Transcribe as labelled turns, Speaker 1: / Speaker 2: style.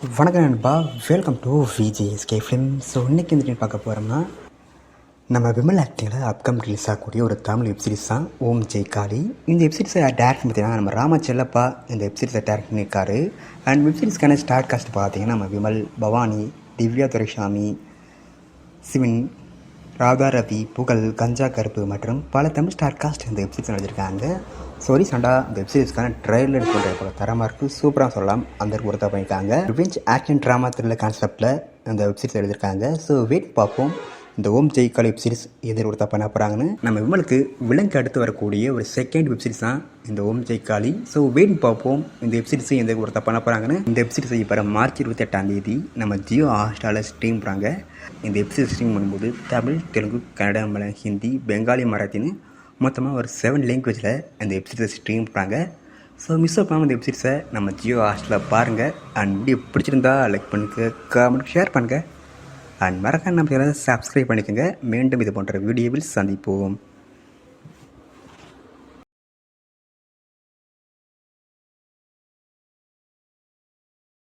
Speaker 1: வணக்கம் நண்பா, welcome to VJSK film. So இன்றைக்கி இந்த பார்க்க போகிறோம்னா நம்ம விமல் ஆக்டிங்கில் அப்கம் ரிலீஸ் ஆகக்கூடிய ஒரு தமிழ் வெப்சீரிஸ் தான் ஓம் ஜெய் காளி. இந்த வெப்சீரிஸை டேரக்ட் பார்த்தீங்கன்னா நம்ம ராமா செல்லப்பா இந்த வெப்சீரிஸை டேரக்ட் பண்ணியிருக்காரு. அண்ட் வெப்சீரிஸ்க்கான ஸ்டார் காஸ்ட் பார்த்தீங்கன்னா நம்ம விமல், பவானி, திவ்யா துரைசாமி, சிவின், ராதா ரவி, புகழ், கஞ்சா கருப்பு மற்றும் பல தமிழ் ஸ்டார் காஸ்ட் இந்த வெப்சீரிஸ் எழுதியிருக்காங்க. ஸோ ரீசெண்டாக இந்த வெப்சீரிஸ்க்கான ட்ரெய்லர் சொல்கிற தரமாக இருக்குது, சூப்பராக சொல்லலாம். அந்த ஒருத்தர் பண்ணியிருக்காங்க. ரிவெஞ்ச் ஆக்ஷன் ட்ராமா த்ரில்லர் கான்செப்டில் இந்த வெப்சீரிஸ் எழுதியிருக்காங்க. ஸோ வெயிட் பார்ப்போம் இந்த ஓம் ஜெய் காளி வெப்சீரிஸ் எதிர் ஒருத்தர் பண்ண போகிறாங்கன்னு. நம்ம விமலுக்கு விலங்கு அடுத்து வரக்கூடிய ஒரு செகண்ட் வெப்சீரிஸ் தான் இந்த ஓம் ஜெய் காளி. ஸோ வெயிட் பார்ப்போம் இந்த வெப்சீரிஸை எந்த ஒருத்தர் பண்ண போகிறாங்கன்னு. இந்த வெப்சீரிஸை இப்போ மார்ச் 28 நம்ம ஜியோ ஹாட்ஸ்டாரில் ஸ்ட்ரீம் பண்ணுறாங்க. இந்த வெப்சீரிஸ் ஸ்ட்ரீம் பண்ணும்போது தமிழ், தெலுங்கு, கன்னடா, மலையாளம், ஹிந்தி, பெங்காலி, மராத்தின்னு மொத்தமாக ஒரு 7 லாங்குவேஜில் இந்த வெப்சீரிஸை ஸ்ட்ரீம் பண்ணுறாங்க. ஸோ மிஸ் பண்ணாமல் இந்த வெப்சீரிஸை நம்ம ஜியோ ஹாட்ஸ்டாரில் பாருங்கள். அண்ட் வீடியோ பிடிச்சிருந்தா லைக் பண்ணுங்கள், கமெண்ட், ஷேர் பண்ணுங்கள். அண்ட் மறக்காம நம்ம சேனலை சப்ஸ்கிரைப் பண்ணிக்கோங்க. மீண்டும் இது போன்ற வீடியோவில் சந்திப்போம்.